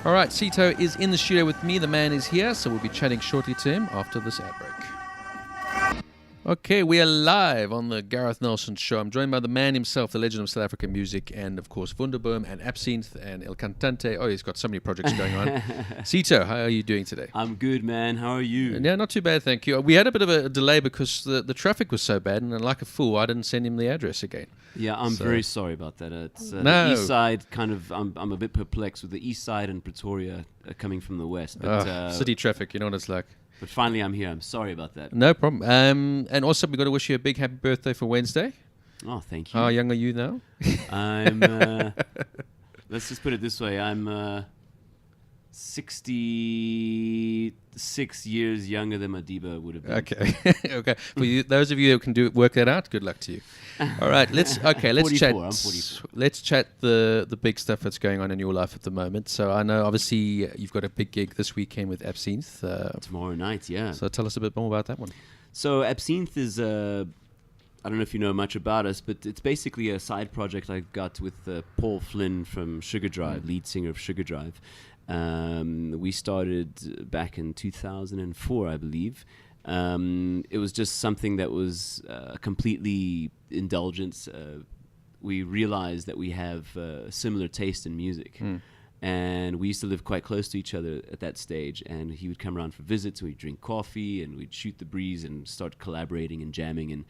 All right, Cito is in the studio with me. The man is here, so we'll be chatting shortly to him after this ad break. Okay, we are live on the Gareth Nelson Show. I'm joined by the man himself, the legend of South African music, and of course Wonderboom and Absinthe and El Cantante. Oh, he's got so many projects going on. Cito, how are you doing today? I'm good, man. How are you? Yeah, not too bad, thank you. We had a bit of a delay because the traffic was so bad, and like a fool, I didn't send him the address again. Yeah, I'm very sorry about that. It's No. the east side kind of. I'm a bit perplexed with the east side and Pretoria coming from the west. But City traffic, you know what it's like. But finally, I'm here. I'm sorry about that. No problem. And also, we've got to wish you a big happy birthday for Wednesday. Oh, thank you. How young are you now? I'm. Let's just put it this way. I'm 66 years younger than Madiba would have been. Okay. Okay. For you, those of you who can work that out, good luck to you. All right. Let's 44, chat. I'm 44. Let's chat the big stuff that's going on in your life at the moment. So I know obviously you've got a big gig this weekend with Absinthe. Tomorrow night, yeah. So tell us a bit more about that one. So Absinthe is I don't know if you know much about us, but it's basically a side project I got with Paul Flynn from Sugar Drive, lead singer of Sugar Drive. We started back in 2004, I believe. It was just something that was completely indulgence. We realized that we have a similar taste in music. And we used to live quite close to each other at that stage. And he would come around for visits, and we'd drink coffee, and we'd shoot the breeze and start collaborating and jamming.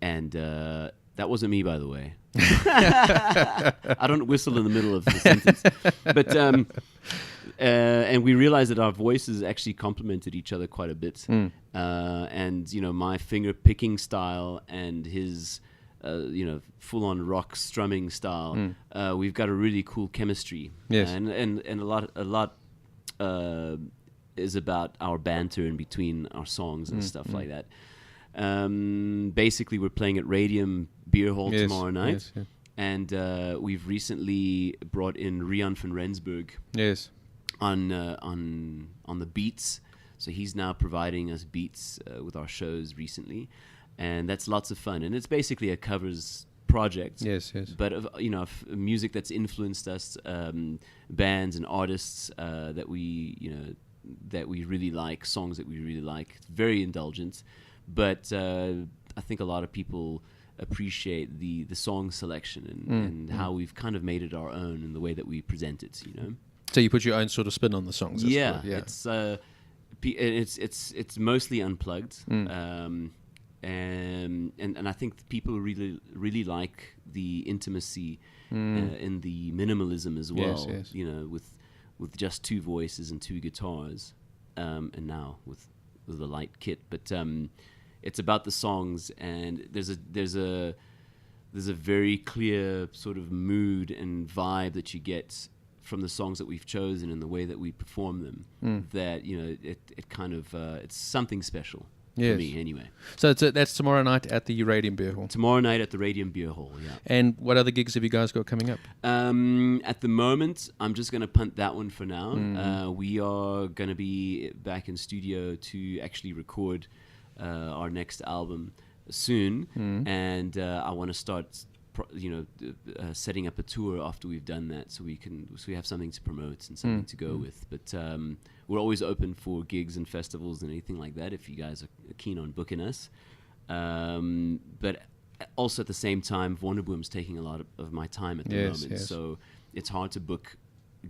And that wasn't me, by the way. I don't whistle in the middle of the sentence. But and we realized that our voices actually complemented each other quite a bit. And you know, my finger picking style and his full on rock strumming style. We've got a really cool chemistry. Yes. And a lot is about our banter in between our songs and stuff like that. Basically, we're playing at Radium Beer Hall tomorrow night, and we've recently brought in Rian van Rensburg on the beats. So he's now providing us beats with our shows recently, and that's lots of fun. And it's basically a covers project, but of music that's influenced us, bands and artists that we really like, songs that we really like. It's very indulgent. But I think a lot of people appreciate the song selection and how we've kind of made it our own in the way that we present it, you know. So you put your own sort of spin on the songs. It's mostly unplugged, and I think people really like the intimacy and the minimalism as well. You know, with just two voices and two guitars, and now with a light kit, but it's about the songs, and there's a very clear sort of mood and vibe that you get from the songs that we've chosen and the way that we perform them. That it kind of it's something special for me anyway. So that's tomorrow night at the Radium Beer Hall. Tomorrow night at the Radium Beer Hall, yeah. And what other gigs have you guys got coming up? At the moment, I'm just going to punt that one for now. We are going to be back in studio to actually record our next album soon, and I want to start setting up a tour after we've done that, so we have something to promote and something to go with. But we're always open for gigs and festivals and anything like that if you guys are keen on booking us. But also at the same time, Wonderbooms taking a lot of my time at the moment, so it's hard to book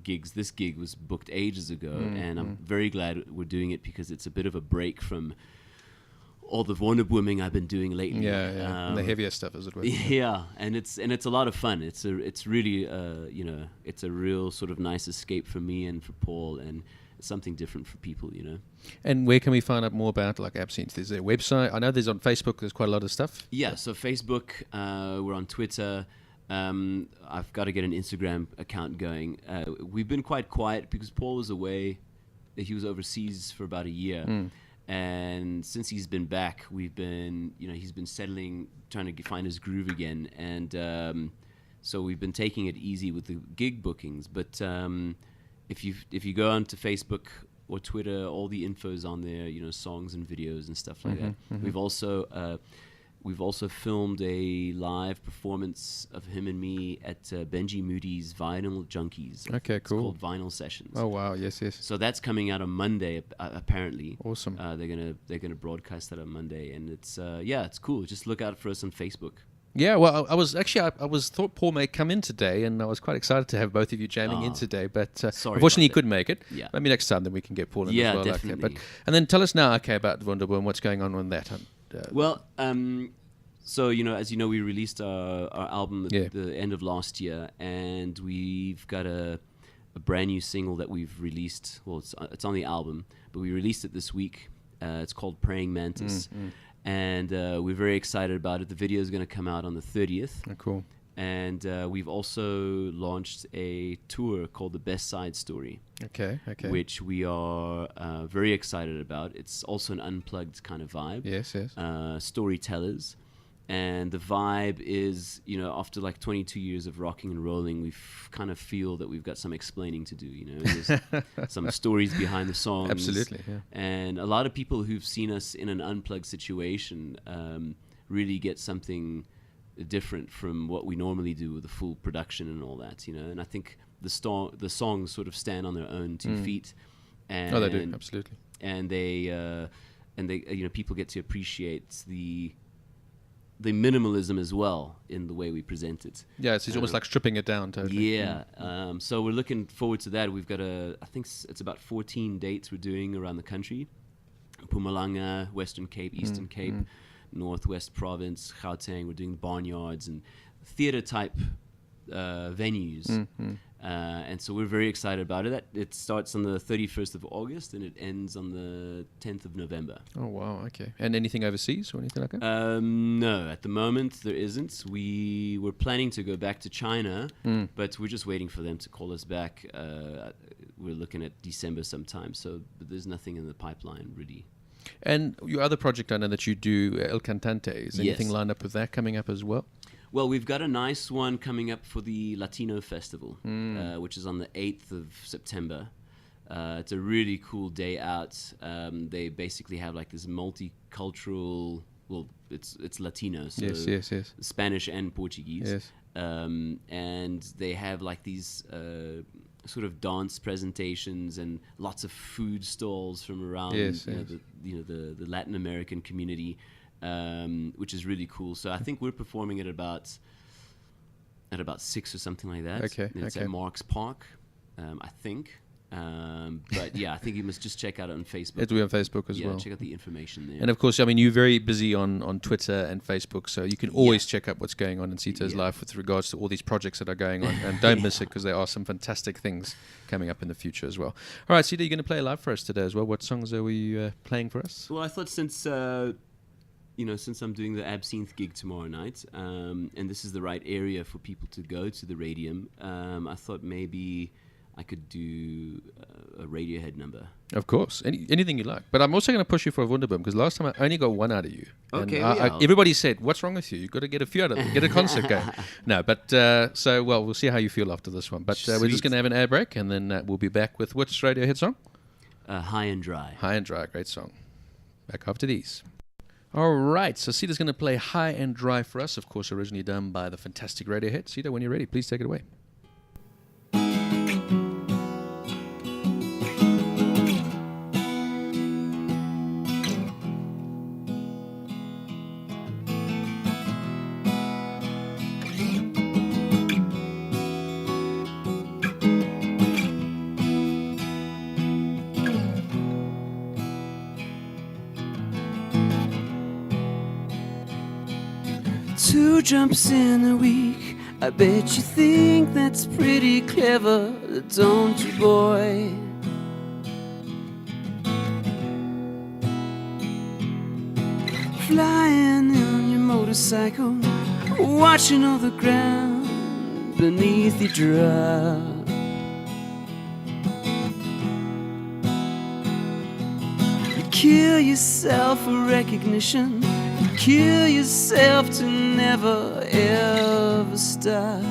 gigs. This gig was booked ages ago, and I'm very glad we're doing it because it's a bit of a break from all the Wonderbooming I've been doing lately. And the heavier stuff, as it were. Yeah, and it's a lot of fun. It's really it's a real sort of nice escape for me and for Paul, and it's something different for people, you know. And where can we find out more about like Absinthe? Is there a website? I know there's on Facebook. There's quite a lot of stuff. Yeah, so Facebook. We're on Twitter. I've got to get an Instagram account going. We've been quite quiet because Paul was away. He was overseas for about a year. And since he's been back, we've been, he's been settling, trying to find his groove again. And so we've been taking it easy with the gig bookings. But if you go onto Facebook or Twitter, all the info's on there, songs and videos and stuff like that. We've also We've also filmed a live performance of him and me at Benji Moody's Vinyl Junkies. Okay, It's cool. called Vinyl Sessions. Oh wow, yes. So that's coming out on Monday, apparently. Awesome. They're gonna broadcast that on Monday, and it's it's cool. Just look out for us on Facebook. Yeah, well, I was actually, I was thought Paul may come in today, and I was quite excited to have both of you jamming in today, but sorry unfortunately he about couldn't make it. Yeah. Maybe next time then we can get Paul in as well. Definitely. Okay, and then tell us now, about Wonderboom, what's going on with that? Well, so as you know, we released our album at the end of last year, and we've got a brand new single that we've released. Well, it's on the album, but we released it this week. It's called Praying Mantis. And we're very excited about it. The video is going to come out on the 30th. Oh, cool. And we've also launched a tour called The Best Side Story. Okay. Which we are very excited about. It's also an unplugged kind of vibe. Yes. Storytellers. And the vibe is, after like 22 years of rocking and rolling, we kind of feel that we've got some explaining to do, There's some stories behind the songs. Absolutely, yeah. And a lot of people who've seen us in an unplugged situation really get something different from what we normally do with the full production and all that, And I think the songs sort of stand on their own 2 feet. And they do, absolutely. And they people get to appreciate the minimalism as well in the way we present it. Yeah, it's almost like stripping it down totally. Yeah. So we're looking forward to that. We've got I think it's about 14 dates we're doing around the country. Mpumalanga, Western Cape, Eastern Cape, Northwest Province, Gauteng. We're doing barnyards and theater type venues. And so we're very excited about it. It starts on the 31st of August and it ends on the 10th of November. Oh, wow. Okay. And anything overseas or anything like that? No, at the moment there isn't. We were planning to go back to China, but we're just waiting for them to call us back. We're looking at December sometime, but there's nothing in the pipeline really. And your other project I know that you do, El Cantante, is anything lined up with that coming up as well? Well, we've got a nice one coming up for the Latino Festival, which is on the 8th of September. It's a really cool day out. They basically have like this multicultural, well, it's Latino, so yes. Spanish and Portuguese. Yes. And they have like these sort of dance presentations and lots of food stalls from around the Latin American community. Which is really cool. So I think we're performing at about 6 or something like that. Okay. It's at Marks Park, I think. But yeah, I think you must just check out it on Facebook. It'll be on Facebook as well. Yeah, check out the information there. And of course, I mean, you're very busy on Twitter and Facebook, so you can always check out what's going on in Cito's life with regards to all these projects that are going on. And don't miss it, because there are some fantastic things coming up in the future as well. All right, Cito, you're going to play live for us today as well. What songs are we playing for us? Well, I thought since I'm doing the Absinthe gig tomorrow night, and this is the right area for people to go to the Radium, I thought maybe I could do a Radiohead number. Of course, anything you like. But I'm also going to push you for a Wonderboom, because last time I only got one out of you. Okay, and everybody said, "What's wrong with you? You've got to get a few out of them. Get a concert going." No, but we'll see how you feel after this one. But we're just going to have an air break, and then we'll be back with which Radiohead song? High and Dry. High and Dry, great song. Back after these. All right, so Cito's going to play High and Dry for us, of course, originally done by the fantastic Radiohead. Cito, when you're ready, please take it away. Two jumps in a week, I bet you think that's pretty clever, don't you, boy? Flying on your motorcycle, watching all the ground beneath you drop. You kill yourself for recognition, kill yourself to never ever stop.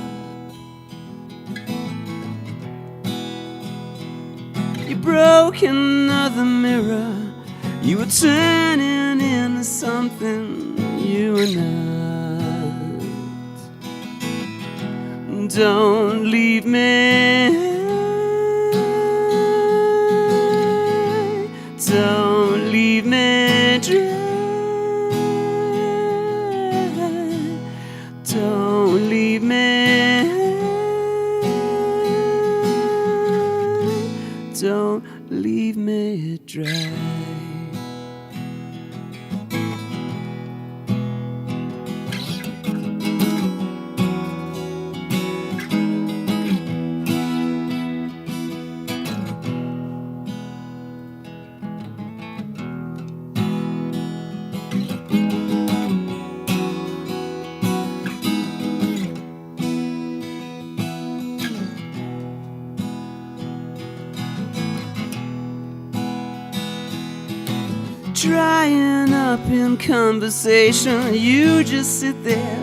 You broke another mirror, you were turning into something you are not. Don't leave me. Don't leave me dry. Don't leave me. Don't leave me dry. Drying up in conversation, you just sit there.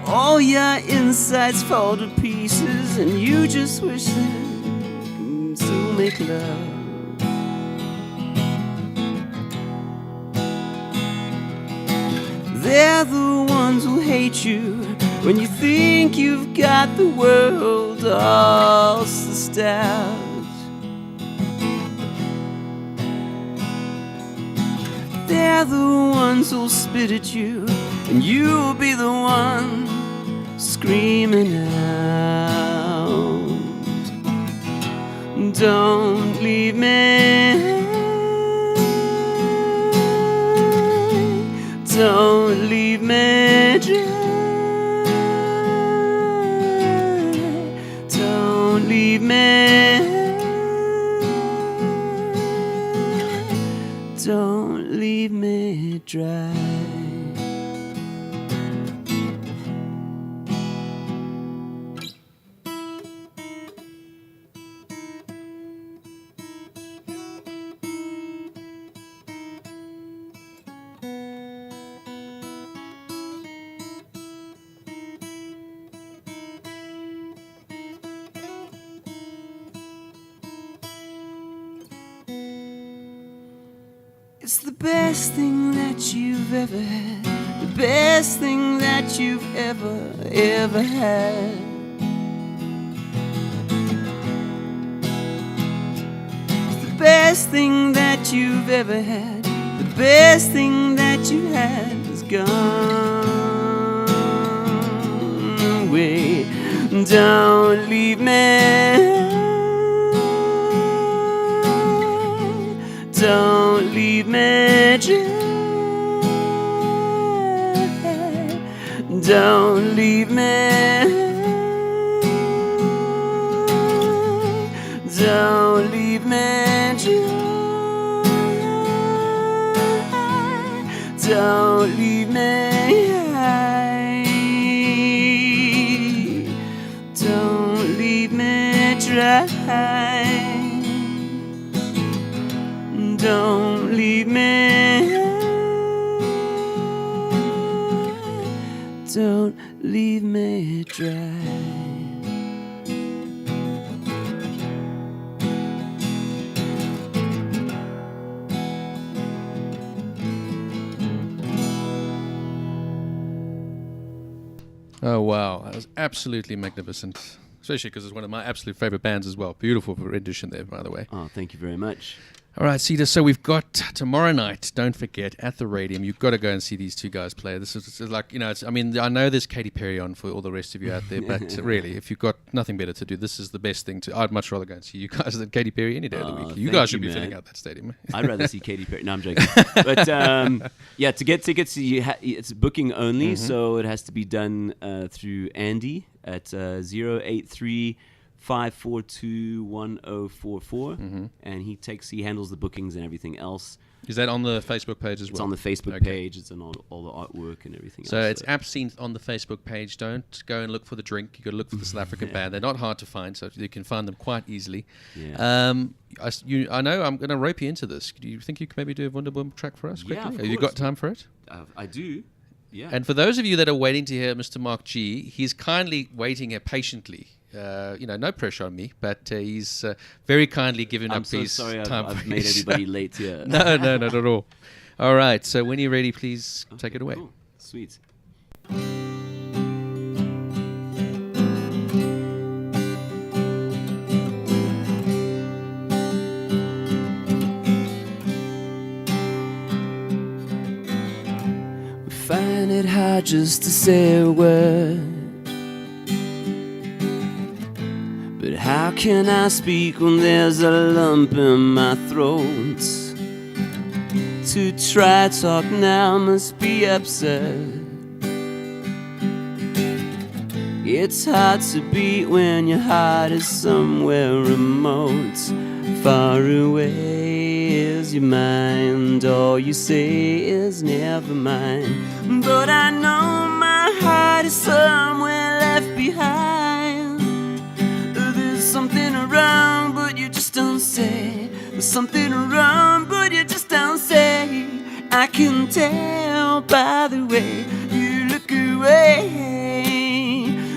All your insides fall to pieces, and you just wish that you could still make love. They're the ones who hate you when you think you've got the world all sussed out. They're the ones who'll spit at you, and you'll be the one screaming out. Don't leave me. Don't leave me dry. Don't leave me. Don't leave me dry. It's the best thing that you've ever had, the best thing that you've ever had. It's the best thing that you've ever had, the best thing that you had is gone away. Don't leave me. Don't leave me dry. Don't leave me. Don't leave me dry. Don't leave me high. Don't leave me dry. Don't leave me. Don't leave me dry. Oh, wow. That was absolutely magnificent. Especially because it's one of my absolute favorite bands as well. Beautiful rendition there, by the way. Oh, thank you very much. All right, Cito, so we've got tomorrow night, don't forget, at the Radium. You've got to go and see these two guys play. This is like, you know, I mean, I know there's Katy Perry on for all the rest of you out there, but really, if you've got nothing better to do, this is the best thing to... I'd much rather go and see you guys than Katy Perry any day of the week. You guys should be filling out that stadium. I'd rather see Katy Perry. No, I'm joking. But yeah, to get tickets, it's booking only, so it has to be done through Andy at 083 542-1044, and he handles the bookings and everything else. Is that on the Facebook page as well? It's on the Facebook page. It's on all the artwork and everything else. So it's Absinthe on the Facebook page. Don't go and look for the drink. You've got to look for the South African band. They're not hard to find, so you can find them quite easily. Yeah. I know I'm going to rope you into this. Do you think you could maybe do a Wonderboom track for us quickly? Yeah, of Have you got time for it? I do. Yeah. And for those of you that are waiting to hear Mr. Mark G, he's kindly waiting here patiently no pressure on me, but he's very kindly given I'm up so his sorry time. I've for made his everybody show. late here. No, not at all. All right, so when you're ready, please take it away. Cool. Sweet. We find it hard just to say a word, but how can I speak when there's a lump in my throat? To try talk now must be absurd. It's hard to beat when your heart is somewhere remote. Far away is your mind, all you say is never mind. But I know my heart is somewhere left behind. There's something around but you just don't say. There's something around but you just don't say. I can tell by the way you look away.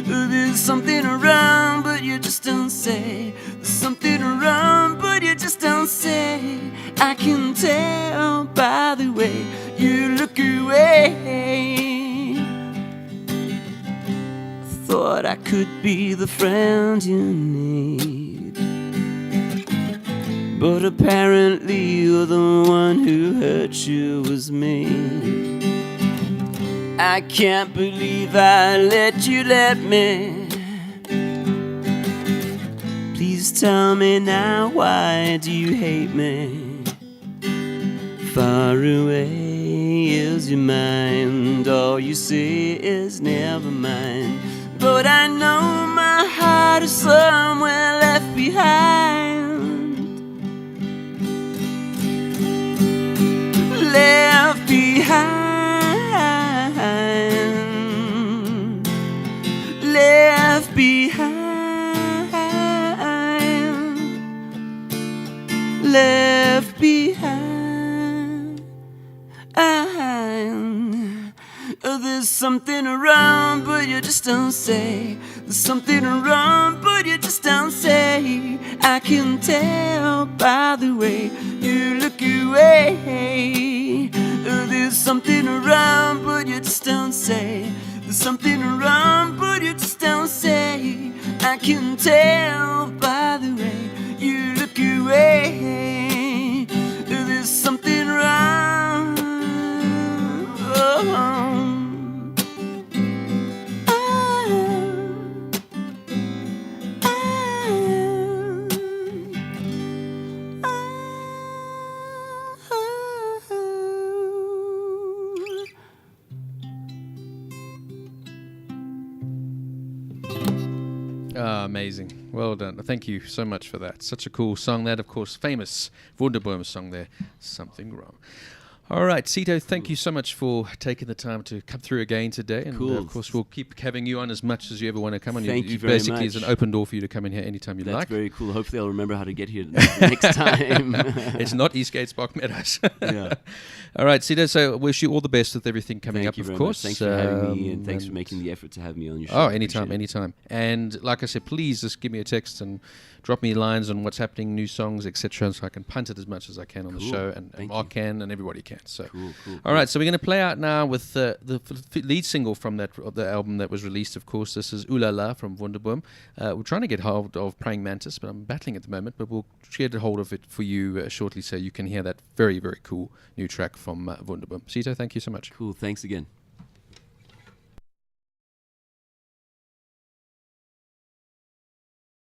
There's something around but you just don't say. There's something around but you just don't say. I can tell by the way you look away. I thought I could be the friend you need, but apparently you're the one who hurt you was me. I can't believe I let you let me. Please tell me now, why do you hate me? Far away is your mind, all you say is never mind. But I know my heart is somewhere left behind. Left behind. Left behind. Left behind. There's something around but you just don't say. There's something around but you just don't say. I can tell by the way you look away. There's something around but you just don't say. There's something around but you just don't say. I can tell by the way you look away. There's something around. Oh. Amazing. Well done. Thank you so much for that. Such a cool song. That, of course, famous Wonderbooms song there, Something Wrong. All right, Cito, thank you so much for taking the time to come through again today. And Cool. of course, we'll keep having you on as much as you ever want to come on. Thank you very basically, it's much. an open door for you to come in here anytime you That's like. very cool. Hopefully I'll remember how to get here next time. It's not Eastgate Spark Meadows. Yeah. All right, Cito, so wish you all the best with everything coming Thank up, you of very course. much. Thanks for having me, and thanks for making the effort to have me on your show. Oh, anytime, Appreciate it. anytime. And like I said, please just give me a text and drop me lines on what's happening, new songs, etc., so I can punt it as much as I can on the Cool. show, and Thank Mark you. can, and everybody can. So, Cool. all right, so we're going to play out now with the lead single from of the album that was released, of course. This is Ooh La La from Wonderboom. We're trying to get hold of Praying Mantis, but I'm battling at the moment, but we'll get a hold of it for you shortly so you can hear that very, very cool new track from Wonderboom. Cito, thank you so much. Cool. Thanks again.